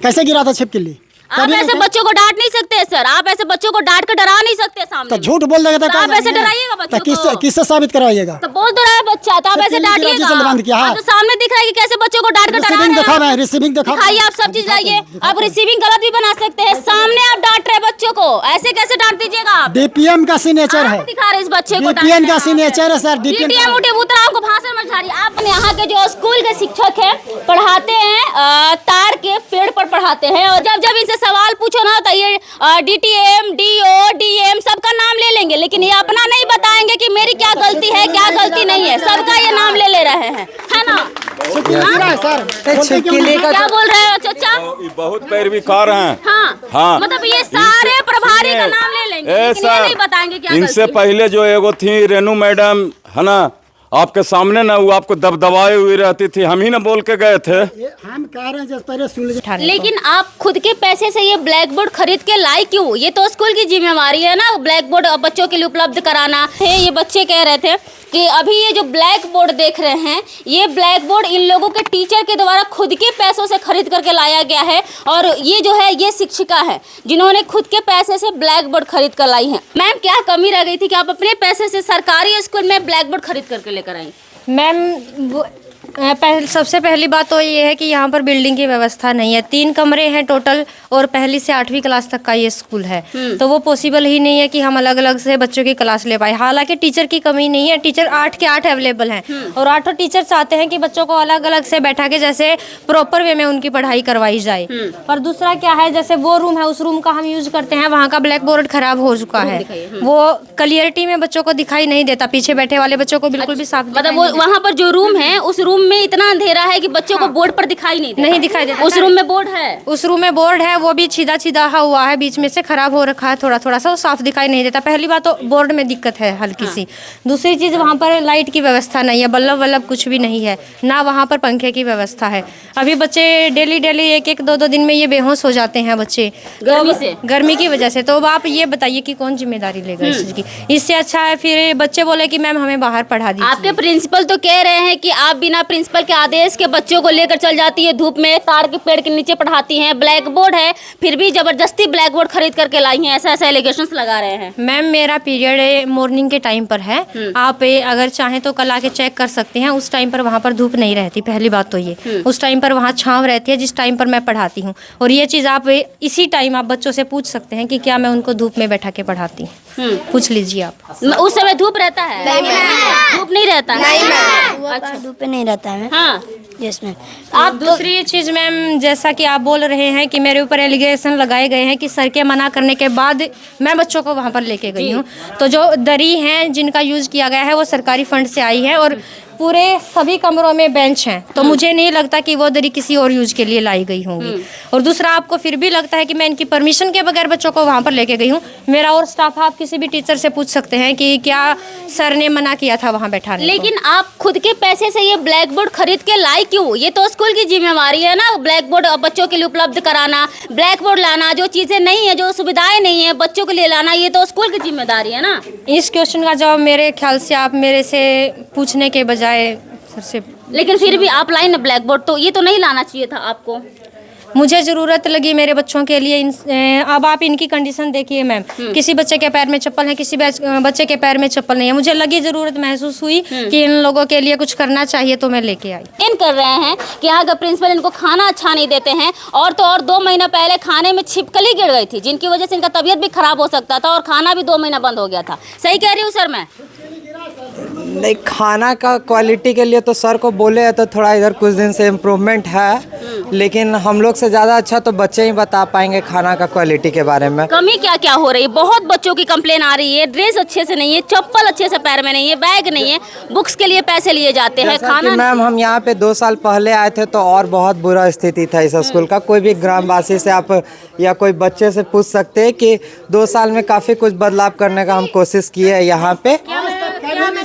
कैसे गिरा था छिपकली? आप ऐसे बच्चों को डांट नहीं सकते सर, आप ऐसे बच्चों को डांट कर डरा नहीं सकते सामने। तो झूठ बोल देगा तो आप ऐसे डराइएगा बच्चों को? किससे साबित करवाइएगा? तो बोल तो रहा है बच्चा, तो आप ऐसे डांटिएगा। तो सामने दिख रहा है कि कैसे बच्चों को डांट कर डरा रहे हैं। रिसीविंग दिखाइए, आप सब चीज लाइए। आप रिसीविंग गलत भी बना सकते हैं, सामने आप डांट रहे बच्चों को, ऐसे कैसे डांट दीजिएगा आप? डीपीएम का सिग्नेचर है, दिखा रहे इस बच्चे को, डीपीएम का सिग्नेचर है सर। डीपीएम उतरा को भाषण में झाड़ी। आप यहाँ के जो स्कूल के शिक्षक हैं, पढ़ाते हैं तार के पेड़ पर पढ़ाते हैं, और जब इनसे सवाल पूछो ना तो ये डीटीएम, डीओ, डीएम सबका नाम ले लेंगे, लेकिन ये अपना नहीं बताएंगे कि मेरी क्या गलती है क्या गलती नहीं है। सबका ये नाम ले रहे हैं, है ना? क्या बोल रहे हो चाचा? बहुत पैरवीकार हैं। हाँ, मतलब ये सारे प्रभारी का नाम ले लेंगे, लेकिन ये नहीं बताएंगे क्या गलती। इनसे पहले जो एगो थी रेनू मैडम, है ना, आपके सामने ना वो आपको दबदबाए हुई रहती थी, हम ही ना बोल के गए थे। हम कह रहे हैं जिस पहले सुन। लेकिन आप खुद के पैसे से ये ब्लैक बोर्ड खरीद के लाई क्यों? ये तो स्कूल की जिम्मेवारी है ना, ब्लैक बोर्ड बच्चों के लिए उपलब्ध कराना है। ये बच्चे कह रहे थे कि अभी ये जो ब्लैक बोर्ड देख रहे हैं, ये ब्लैक बोर्ड इन लोगों के टीचर के द्वारा खुद के पैसों से खरीद करके लाया गया है, और ये जो है ये शिक्षिका है जिन्होंने खुद के पैसे से ब्लैक बोर्ड खरीद कर लाई है। मैम, क्या कमी रह गई थी कि आप अपने पैसे से सरकारी स्कूल में ब्लैक बोर्ड खरीद करके लेकर आई? मैम, सबसे पहली बात तो ये है कि यहाँ पर बिल्डिंग की व्यवस्था नहीं है। 3 कमरे हैं टोटल, और पहली से 8वीं क्लास तक का ये स्कूल है, तो वो पॉसिबल ही नहीं है कि हम अलग अलग से बच्चों की क्लास ले पाए। हालांकि टीचर की कमी नहीं है, टीचर 8 के 8 अवेलेबल हैं, और 8 टीचर चाहते हैं कि बच्चों को अलग अलग से बैठा के जैसे प्रॉपर वे में उनकी पढ़ाई करवाई जाए। पर दूसरा क्या है, जैसे वो रूम है, उस रूम का हम यूज करते हैं, वहाँ का ब्लैक बोर्ड खराब हो चुका है, वो क्लियरिटी में बच्चों को दिखाई नहीं देता, पीछे बैठे वाले बच्चों को बिल्कुल भी साफ, मतलब वो वहाँ पर जो रूम है उस रूम में इतना अंधेरा है कि बच्चों को बोर्ड पर दिखाई नहीं दिखाई देता। उस रूम में बोर्ड है, उस रूम में बोर्ड है, वो भी छीदा हुआ है, बीच में से खराब हो रखा है, थोड़ा सा वो साफ दिखाई नहीं देता। पहली बात तो बोर्ड में दिक्कत है हल्की सी। दूसरी चीज़, वहाँ पर लाइट की व्यवस्था नहीं है, बल्ब वल्ब कुछ भी नहीं है, ना वहाँ पर पंखे की व्यवस्था है। अभी बच्चे डेली 1-2 दिन में ये बेहोश हो जाते हैं बच्चे गर्मी की वजह से। तो अब आप ये बताइए कि कौन जिम्मेदारी लेगा इस चीज़ की? इससे अच्छा है फिर बच्चे बोले कि मैम हमें बाहर पढ़ा दीजिए। आपके प्रिंसिपल तो कह रहे हैं कि आप बिना प्रिंसिपल के आदेश के बच्चों को लेकर चल जाती है धूप में, तार के पेड़ के नीचे पढ़ाती हैं, ब्लैक बोर्ड है, फिर भी जबरदस्ती ब्लैक बोर्ड खरीद करके लाई हैं, ऐसा एलिगेशंस लगा रहे हैं। मैम, मेरा पीरियड मॉर्निंग के टाइम पर है, आप अगर चाहें तो कल आके चेक कर सकते हैं। उस टाइम पर वहाँ पर धूप नहीं रहती, पहली बात तो ये। उस टाइम पर वहाँ छांव रहती है जिस टाइम पर मैं पढ़ाती हूँ, और ये चीज़ आप इसी टाइम आप बच्चों से पूछ सकते हैं कि क्या मैं उनको धूप में बैठा के पढ़ाती हूँ, पूछ लीजिए आप। उस समय धूप रहता है? नहीं, धूप नहीं रहता है। अच्छा, धूप नहीं रहता है। हाँ, यस मैम। आप दूसरी चीज़ मैम, जैसा कि आप बोल रहे हैं कि मेरे ऊपर एलिगेशन लगाए गए हैं कि सर के मना करने के बाद मैं बच्चों को वहाँ पर लेके गई हूँ, तो जो दरी हैं जिनका यूज़ किया गया है वो सरकारी फंड से आई है, और पूरे सभी कमरों में बेंच हैं, तो मुझे नहीं लगता कि वो दरी किसी और यूज के लिए लाई गई होंगी। और दूसरा, आपको फिर भी लगता है कि मैं इनकी परमिशन के बगैर बच्चों को वहाँ पर लेके गई हूँ। मेरा और स्टाफ, आप किसी भी टीचर से पूछ सकते हैं कि क्या सर ने मना किया था वहाँ बैठाने। लेकिन आप खुद के पैसे से ये ब्लैक बोर्ड खरीद के लाई क्यों? ये तो स्कूल की जिम्मेवारी है ना, ब्लैक बोर्ड बच्चों के लिए उपलब्ध कराना, ब्लैक बोर्ड लाना, जो चीजें नहीं है, जो सुविधाएं नहीं है बच्चों के लिए लाना, ये तो स्कूल की जिम्मेदारी है ना। इस क्वेश्चन का जवाब मेरे ख्याल से आप मेरे से पूछने के बजाय सर से। लेकिन फिर भी आप लाई ना ब्लैक बोर्ड, तो ये तो नहीं लाना चाहिए था आपको। मुझे ज़रूरत लगी मेरे बच्चों के लिए। अब आप इनकी कंडीशन देखिए मैम, किसी बच्चे के पैर में चप्पल है, किसी बच्चे के पैर में चप्पल नहीं है। मुझे लगी, ज़रूरत महसूस हुई कि इन लोगों के लिए कुछ करना चाहिए, तो मैं लेके आई। इन कर रहे हैं कि यहाँ का प्रिंसिपल इनको खाना अच्छा नहीं देते हैं, और तो और 2 महीना पहले खाने में छिपकली गिर गई थी, जिनकी वजह से इनका तबीयत भी खराब हो सकता था, और खाना भी 2 महीना बंद हो गया था। सही कह रही हूँ सर मैं? नहीं, खाना का क्वालिटी के लिए तो सर को बोले हैं, तो थोड़ा इधर कुछ दिन से इम्प्रूवमेंट है, लेकिन हम लोग से ज़्यादा अच्छा तो बच्चे ही बता पाएंगे खाना का क्वालिटी के बारे में। कमी क्या क्या हो रही है? बहुत बच्चों की कंप्लेन आ रही है, ड्रेस अच्छे से नहीं है, चप्पल अच्छे से पैर में नहीं है, बैग नहीं है, बुक्स के लिए पैसे लिए जाते हैं, खाना। मैम, हम यहाँ पे 2 साल पहले आए थे तो और बहुत बुरा स्थिति था इस स्कूल का। कोई भी ग्रामवासी से आप या कोई बच्चे से पूछ सकते हैं कि 2 साल में काफ़ी कुछ बदलाव करने का हम कोशिश किए हैं यहाँ पे।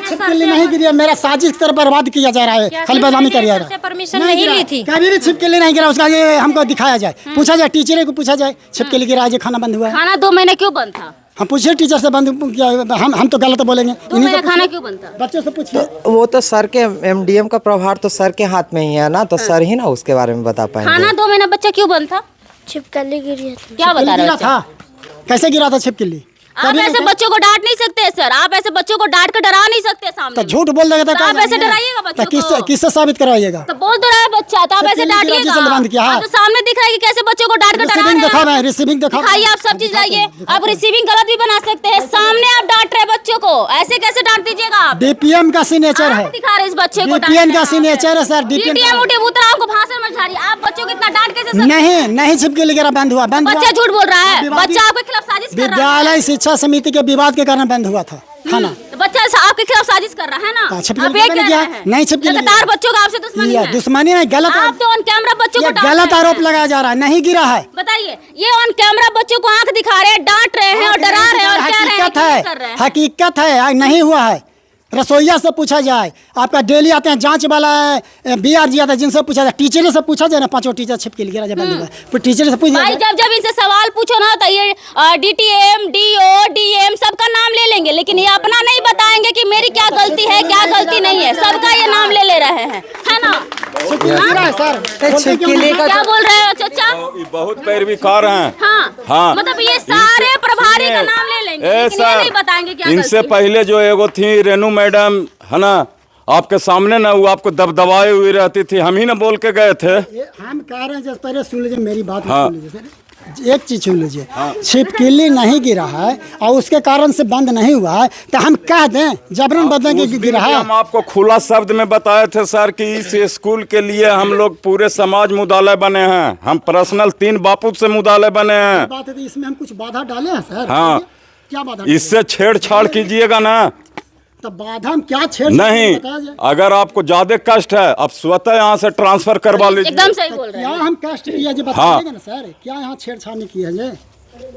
छिपकली नहीं गिरी, मेरा साजिश तरह बर्बाद किया जा रहा है, खाली बदनामी कर रहा है। परमिशन नहीं ली थी, कभी भी छिपकली नहीं गिरा, उसका ये हमको दिखाया जाए, पूछा जाए, टीचर को पूछा जाए छिपकली गिरा है, खाना बंद हुआ है। खाना 2 महीने क्यों बंद था? हम पूछिए टीचर से, बंद किया, हम तो गलत बोलेंगे। 2 महीने खाना क्यों बंद था? बच्चों से पूछिए। वो तो सर के MDM का प्रभार तो सर के हाथ में ही है ना, तो सर ही ना उसके बारे में बता पाएंगे। खाना 2 महीना बच्चा क्यों बंद था? छिपकली गिरी है। क्या बता रहे गिरा हो? था, कैसे गिरा था छिपकली? आप ऐसे बच्चों को डांट नहीं सकते सर, आप ऐसे बच्चों को डांट कर डरा नहीं सकते सामने तो में। झूठ बोल देगा तो आप ऐसे डराइएगा बच्चों को। किससे साबित कराइएगा? तो बोल तो रहा है बच्चा, तो आप ऐसे छिपकली गिरा डांटिएगा। जिससे बंद किया। आप तो सामने दिख रहा है कि कैसे बच्चों को डांट कर डरा रिसीविंग रहे दिखा हैं। मैं रिसीविंग दिखा। दिखाइए, आप सब चीज लाइए। आप रिसीविंग गलत भी बना सकते हैं, सामने आप डांट रहे हैं बच्चों को, ऐसे कैसे डांट दीजिएगा आप? डीपीएम का सिग्नेचर है, आप दिखा रहे हैं इस बच्चे को। डीपीएम का सिग्नेचर है सर। डीपीएम उठे उतरा आपको भाषण में झाड़ी, आप बच्चों को इतना डांट कैसे सकते? नहीं छिपकली गिरा, बंद हुआ। बच्चा झूठ बोल रहा है, बच्चा आपके खिलाफ साजिश कर रहा है। विद्यालय शिक्षा समिति के विवाद के कारण बंद हुआ था खाना। तो बच्चा आपके खिलाफ साजिश कर रहा है ना? हाँ, छिपकली आप ये कह रहे हैं। नहीं, छिपकली लगातार बच्चों का आपसे दुश्मनी है। दुश्मनी नहीं, गलत आप तो ऑन कैमरा बच्चों को डांट गलत रहे हैं। आरोप लगाया जा रहा है, नहीं गिरा है। बताइए, ये ऑन कैमरा बच्चों को आंख दिखा रहे हैं, डांट रहे हैं और डरा रहे हैं और कह रहे हैं कि ये कर रहे हैं। हकीकत है, नहीं हुआ है। रसोईया से पूछा जाए, आपका डेली आते हैं जांच वाला BRG आता है, जिनसे पूछा जाए, टीचर से पूछा जाए ना, 5 टीचर छिपकली गिरा जब बंद हुआ है, टीचर से पूछ भाई जब इनसे सवाल पूछो ना तो ये DTM, DO, DM सबका नाम ले लेंगे, लेकिन ये अपना नहीं बताएंगे कि मेरी क्या गलती है, क्या गलती नहीं है। सबका ये नाम ले रहे हैं, है ना? छिपकली का क्या बोल रहे हो चाचा? बहुत पैरवी कर रहे हैं। हाँ, मतलब ये सारे प्रभारी का नाम ले लेंगे, लेकिन ये नहीं बताएंगे क्या इनसे गलती है। पहले जो एगो थी रेनू मैडम, है ना, आपके सामने ना, वो आपको दबदबाए हुई रहती थी, हम ही ना बोल के गए थे। हम कह रहे हैं, जैसे पहले सुन लीजिए मेरी बात। हाँ। सुन लीजिए सर, एक चीज सुन लीजिए। छिपकली नहीं गिरा है और उसके कारण से बंद नहीं हुआ है, तो हम कह दें जबरन बदलेंगे कि गिरा है? हम आपको खुला शब्द में बताए थे सर कि इस स्कूल के लिए हम लोग पूरे समाज मुदालय बने हैं। हम पर्सनल 3 बापू से मुदालय बने हैं। बात है तो इसमें हम कुछ बाधा डाले हैं सर? हाँ। क्या बाधा? इससे छेड़छाड़ कीजिएगा ना। तो बाधा हम क्या छेड़ नहीं, बताया जाए? अगर आपको ज्यादा कष्ट है, आप स्वतः यहाँ से ट्रांसफर करवा लीजिए। एकदम सही बोल रहे क्या हैं। हम कष्ट किया जी, बताइएगा ना सर, क्या यहाँ छेड़छाड़ किया जाए?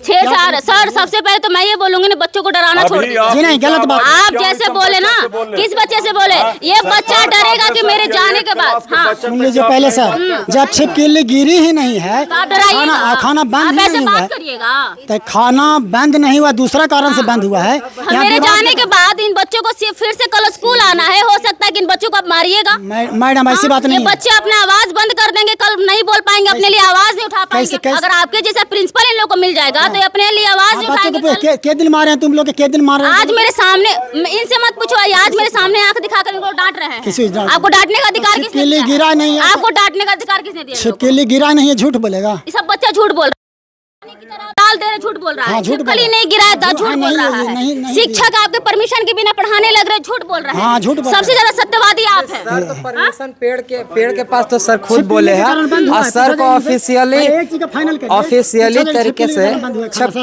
छेड़छाड़ सर, सबसे पहले तो मैं ये बोलूंगी ना, बच्चों को डराना छोड़ दीजिए। जी नहीं, गलत बात। आप जैसे बोले ना, किस बच्चे से बोले? ये बच्चा डरेगा कि मेरे जाने के बाद। हाँ, सुन लीजिए पहले सर, जब छिपकली गिरी ही नहीं है, तो आप डराइएगा। खाना बंद आप ही ऐसे नहीं हुआ है, बात करिएगा। तो खाना बंद नहीं हुआ, दूसरा कारण से बंद हुआ है। यहाँ मेरे विवाद- जाने के बाद इन बच्चों को फिर से कल स्कूल आना है, हो सकता है कि इन बच्चों को आप मारिएगा। मैडम ऐसी बात ये नहीं है। बच्चे अपने आवाज बंद कर देंगे, कल नहीं बोल पाएंगे, अपने लिए आवाज नहीं उठा पाएंगे। कैसे? अगर आपके जैसा प्रिंसिपल इन लोग को मिल जाएगा तो ये अपने लिए आवाज नहीं बच्चों उठाएंगे। को कल। के दिन मारे हैं तुम लोग, के दिन मारे हैं? आज मेरे सामने, इनसे मत पूछो, आज मेरे सामने आंख दिखाकर इनको डांट रहे हैं। किसी डांट- आपको डांटने का अधिकार किसने छिपकली दिया है? गिरा नहीं है। आपको डांटने का अधिकार किसने दिया? छिपकली गिरा नहीं है, झूठ बोलेगा। ये सब बच्चा झूठ बोल रहा है, डाल दे रहे, झूठ बोल रहा है। हाँ, झूठ बोल छिपकली रहा है। नहीं गिराया था, झूठ हाँ, बोल नहीं, रहा नहीं, है। नहीं शिक्षक आपके परमिशन के बिना पढ़ाने लग रहे, झूठ बोल रहे हैं। हाँ, झूठ बोल सबसे रहे ज्यादा सत्यवादी आप हैं। सर तो परमिशन पेड़ के पास तो सर खुद बोले हैं, और सर को ऑफिशियली तरीके से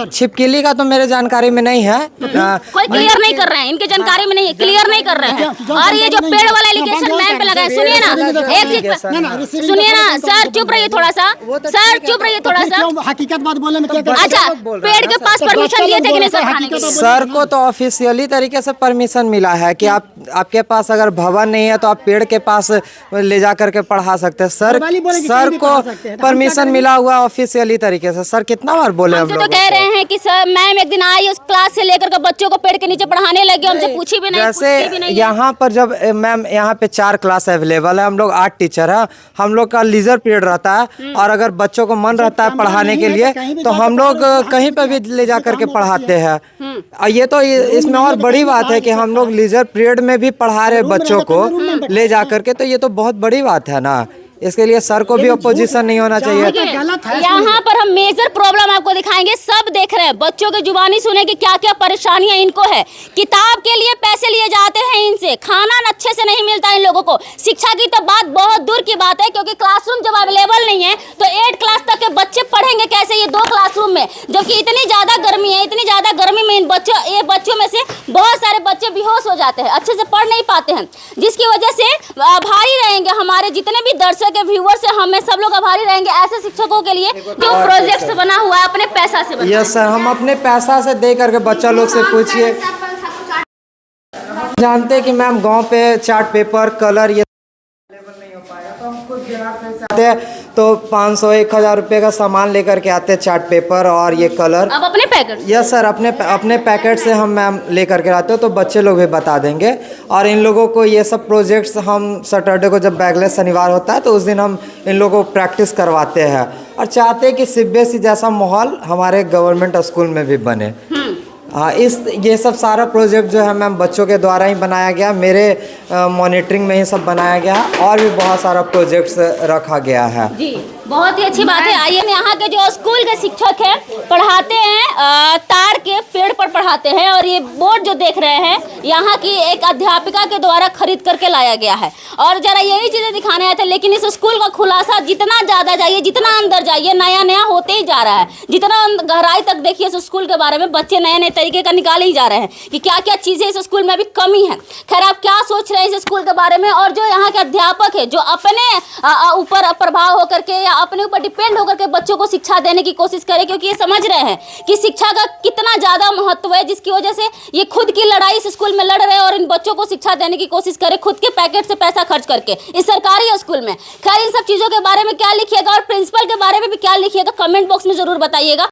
छिपकली का तो मेरे जानकारी में नहीं है। कोई क्लियर नहीं कर रहे हैं, इनके जानकारी में नहीं है, क्लियर नहीं कर रहे हैं। और ये जो पेड़ वाला एलिगेशन मैम पे लगा है, सुनिए ना, एक चीज सुनिए ना सर, चुप रहिए थोड़ा सा, सर चुप रहिए थोड़ा सा। हकीकत बात बोले में क्या अच्छा, पेड़ के पास परमिशन दिए थे कि नहीं सर खाने के लिए? सर को तो ऑफिशियली तरीके से परमिशन मिला है कि आपके पास अगर भवन नहीं है तो आप पेड़ के पास ले जा करके पढ़ा सकते हैं। सर को परमिशन मिला हुआ ऑफिशियली तरीके से। सर कितना बार बोले हम हमसे लोग तो कह रहे हैं कि सर मैम एक दिन आई, उस क्लास से लेकर के बच्चों को पेड़ के नीचे पढ़ाने लगे, हमसे पूछी भी नहीं, पूछती भी जैसे नहीं। यहाँ पर जब मैम यहाँ पे 4 क्लास अवेलेबल है, हम लोग 8 टीचर है, हम लोग का लीजर पीरियड रहता है, और अगर बच्चों को मन रहता है पढ़ाने के लिए तो हम लोग कहीं पे भी ले जा करके पढ़ाते हैं। और ये तो इसमें और बड़ी बात है कि हम लोग लीजर पीरियड में भी पढ़ा रहे बच्चों को ले जा करके, तो ये तो बहुत बड़ी बात है ना। इसके लिए सर को भी अपोजिशन नहीं होना चाहिए। यहाँ पर हम मेजर प्रॉब्लम आपको दिखाएंगे, सब देख रहे हैं, बच्चों की जुबानी सुने कि क्या क्या परेशानियां इनको है। किताब के लिए पैसे लिए जाते हैं इनसे, खाना अच्छे से नहीं मिलता इन लोगों को। शिक्षा की तो बात बहुत दूर की बात है, क्योंकि क्लासरूम जब अवेलेबल नहीं है तो 8 क्लास तक के बच्चे पढ़ेंगे कैसे ये 2 क्लासरूम में, जबकि इतनी ज्यादा गर्मी है। इतनी ज्यादा गर्मी में ये बच्चों में से बहुत सारे बच्चे बेहोश हो जाते हैं, अच्छे से पढ़ नहीं पाते हैं, जिसकी वजह से आभारी रहेंगे हमारे जितने भी दर्शक के व्यूअर्स से, हमें सब लोग आभारी रहेंगे ऐसे शिक्षकों के लिए जो प्रोजेक्ट बना हुआ है अपने पैसा से बना। यस सर, हम अपने पैसा से दे करके बच्चा लोग से पूछिए। जानते हैं कि मैम गांव पे चार्ट पेपर कलर ये नहीं हो पाएगा, तो हम खुद बिहार से आते हैं तो 500-1000 रुपये का सामान लेकर के आते हैं, चार्ट पेपर और ये कलर। अब अपने पैकेट यस सर, अपने पैकेट से हम मैम लेकर के आते हो, तो बच्चे लोग भी बता देंगे। और इन लोगों को ये सब प्रोजेक्ट्स हम सैटरडे को, जब बैगलेस शनिवार होता है तो उस दिन हम इन लोगों को प्रैक्टिस करवाते हैं और चाहते हैं कि सीबीएसई जैसा माहौल हमारे गवर्नमेंट स्कूल में भी बने। हाँ, ये सब सारा प्रोजेक्ट जो है मैम बच्चों के द्वारा ही बनाया गया, मेरे मॉनिटरिंग में ही सब बनाया गया और भी बहुत सारा प्रोजेक्ट्स रखा गया है। जी, बहुत ही अच्छी बात है। आइए, यहाँ के जो स्कूल के शिक्षक हैं पढ़ाते हैं, तार के पेड़ पर पढ़ाते हैं और ये बोर्ड जो देख रहे हैं यहाँ की एक अध्यापिका के द्वारा खरीद करके लाया गया है और जरा यही चीज़ें दिखाने आए थे। लेकिन इस स्कूल का खुलासा जितना ज़्यादा जाइए, जितना अंदर जाइए, नया नया होते ही जा रहा है। जितना गहराई तक देखिए इस स्कूल के बारे में, बच्चे नए नए तरीके का निकाले ही जा रहे हैं कि क्या क्या चीज़ें इस स्कूल में अभी कमी है। खैर, आप क्या सोच रहे हैं इस स्कूल के बारे में? और जो यहाँ के अध्यापक है जो अपने ऊपर प्रभाव होकर के या अपने ऊपर डिपेंड होकर के बच्चों को शिक्षा देने की कोशिश करें, क्योंकि ये समझ रहे हैं कि शिक्षा का कितना ज़्यादा महत्व है, जिसकी वजह से ये खुद की लड़ाई इस स्कूल में लड़ रहे हैं और इन बच्चों को शिक्षा देने की कोशिश करें खुद के पैकेट से पैसा खर्च करके इस सरकारी स्कूल में। खैर, इन सब चीज़ों के बारे में क्या लिखिएगा और प्रिंसिपल के बारे में भी क्या लिखिएगा, कमेंट बॉक्स में ज़रूर बताइएगा।